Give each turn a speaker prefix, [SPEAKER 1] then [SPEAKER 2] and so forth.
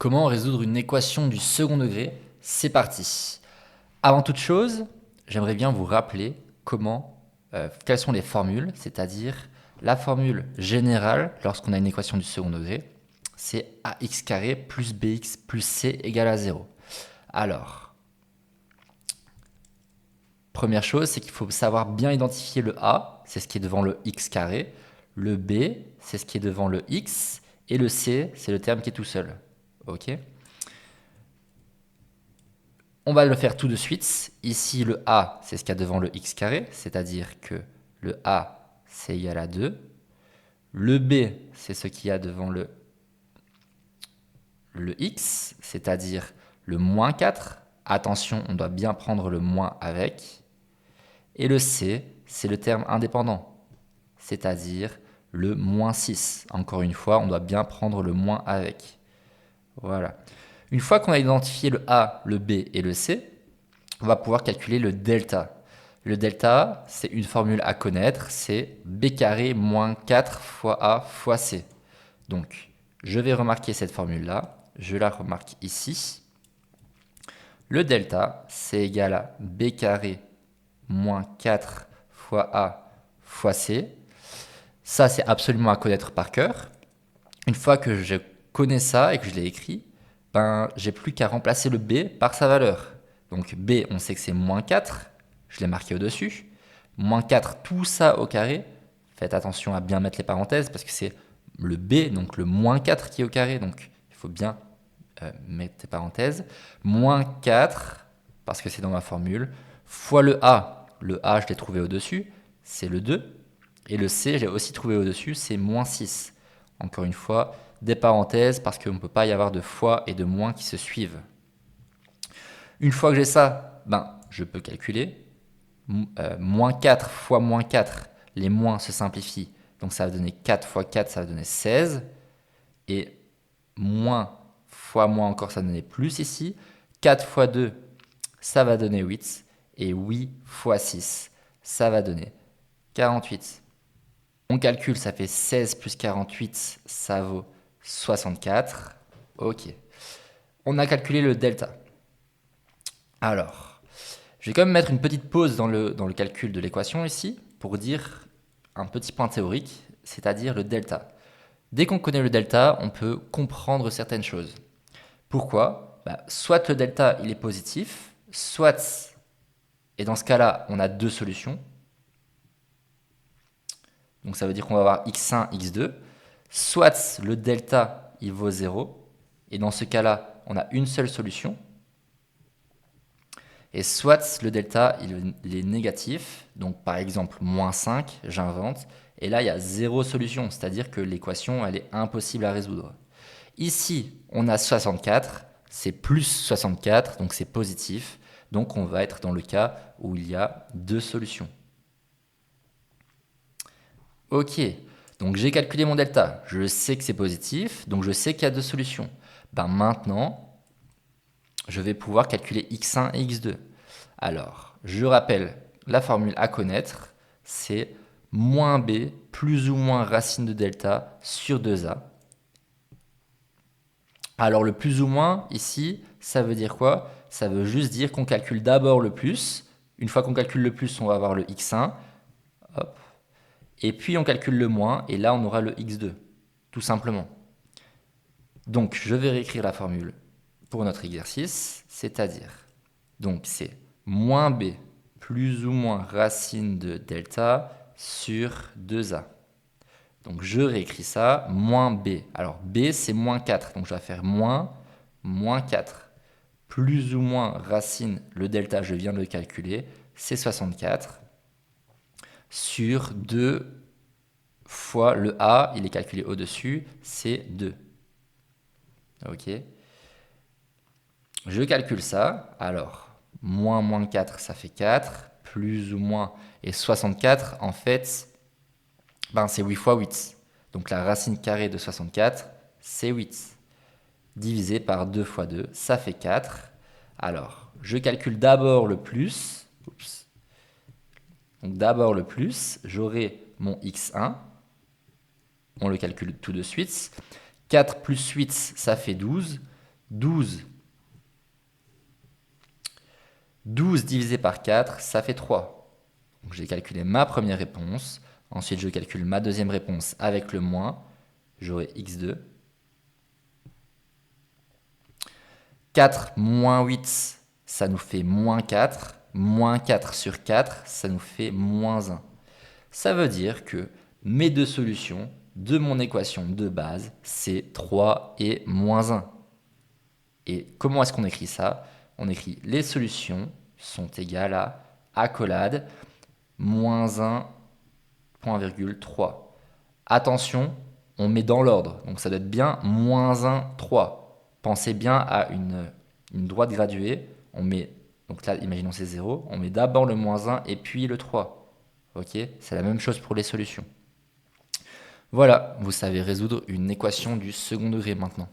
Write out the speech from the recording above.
[SPEAKER 1] Comment résoudre une équation du second degré? C'est parti. Avant toute chose, j'aimerais bien vous rappeler quelles sont les formules, c'est-à-dire la formule générale lorsqu'on a une équation du second degré, c'est ax carré plus bx plus c égale à 0. Alors, première chose, c'est qu'il faut savoir bien identifier le a, c'est ce qui est devant le x carré, le b, c'est ce qui est devant le x, et le c, c'est le terme qui est tout seul. Ok? On va le faire tout de suite. Ici, le a, c'est ce qu'il y a devant le x carré, c'est-à-dire que le a, c'est égal à 2. Le b, c'est ce qu'il y a devant le x, c'est-à-dire le moins 4. Attention, on doit bien prendre le moins avec. Et le c, c'est le terme indépendant, c'est-à-dire le moins 6. Encore une fois, on doit bien prendre le moins avec. Voilà. Une fois qu'on a identifié le a, le b et le c, on va pouvoir calculer le delta. Le delta, c'est une formule à connaître, c'est b carré moins 4 fois a fois c. Donc, je vais remarquer cette formule-là, je la remarque ici. Le delta, c'est égal à b carré moins 4 fois a fois c. Ça, c'est absolument à connaître par cœur. Une fois que je connais ça et que je l'ai écrit, j'ai plus qu'à remplacer le b par sa valeur. Donc b, on sait que c'est moins 4, je l'ai marqué au-dessus. Moins 4, tout ça au carré. Faites attention à bien mettre les parenthèses parce que c'est le b, donc le moins 4 qui est au carré. Donc il faut bien mettre les parenthèses. Moins 4, parce que c'est dans ma formule, fois le a. Le a, je l'ai trouvé au-dessus, c'est le 2. Et le c, je l'ai aussi trouvé au-dessus, c'est moins 6. Encore une fois, des parenthèses parce qu'on ne peut pas y avoir de fois et de moins qui se suivent. Une fois que j'ai ça, je peux calculer. Moins 4 fois moins 4, les moins se simplifient. Donc ça va donner 4 fois 4, ça va donner 16. Et moins fois moins encore, ça va donner plus ici. 4 fois 2, ça va donner 8. Et 8 fois 6, ça va donner 48. On calcule, ça fait 16 plus 48, ça vaut 64. Ok. On a calculé le delta. Alors, je vais quand même mettre une petite pause dans le calcul de l'équation ici pour dire un petit point théorique, c'est-à-dire le delta. Dès qu'on connaît le delta, on peut comprendre certaines choses. Pourquoi? Soit le delta il est positif, soit, et dans ce cas-là, on a deux solutions. Donc ça veut dire qu'on va avoir x1, x2. Soit le delta il vaut 0, et dans ce cas-là, on a une seule solution. Et soit le delta il est négatif, donc par exemple moins 5, j'invente, et là il y a zéro solution, c'est-à-dire que l'équation elle est impossible à résoudre. Ici, on a 64, c'est plus 64, donc c'est positif, donc on va être dans le cas où il y a deux solutions. Ok, donc j'ai calculé mon delta, je sais que c'est positif, donc je sais qu'il y a deux solutions. Maintenant, je vais pouvoir calculer x1 et x2. Alors, je rappelle, la formule à connaître, c'est moins b plus ou moins racine de delta sur 2a. Alors le plus ou moins, ici, ça veut dire quoi? Ça veut juste dire qu'on calcule d'abord le plus. Une fois qu'on calcule le plus, on va avoir le x1. Hop. Et puis on calcule le moins, et là on aura le x2. Tout simplement. Donc je vais réécrire la formule pour notre exercice, c'est-à-dire, donc c'est moins b plus ou moins racine de delta sur 2a. Donc je réécris ça, moins b. Alors b c'est moins 4, donc je vais faire moins 4. Plus ou moins racine, le delta je viens de le calculer, c'est 64. Sur 2 fois le a, il est calculé au-dessus, c'est 2. Ok. Je calcule ça, alors moins 4 ça fait 4, plus ou moins, et 64 en fait, c'est 8 fois 8. Donc la racine carrée de 64, c'est 8. Divisé par 2 fois 2, ça fait 4. Alors, je calcule d'abord le plus. Oups. Donc d'abord le plus, j'aurai mon x1. On le calcule tout de suite. 4 plus 8, ça fait 12. 12. 12 divisé par 4, ça fait 3. Donc j'ai calculé ma première réponse. Ensuite, je calcule ma deuxième réponse avec le moins. J'aurai x2. 4 moins 8, ça nous fait moins 4. Moins 4 sur 4, ça nous fait moins 1. Ça veut dire que mes deux solutions de mon équation de base, c'est 3 et moins 1. Et comment est-ce qu'on écrit ça? On écrit les solutions sont égales à accolade moins 1, point virgule 3. Attention, on met dans l'ordre, donc ça doit être bien moins 1, 3. Pensez bien à une droite graduée, on met, donc là imaginons c'est 0, on met d'abord le moins 1 et puis le 3. Ok, c'est la même chose pour les solutions. Voilà, vous savez résoudre une équation du second degré maintenant.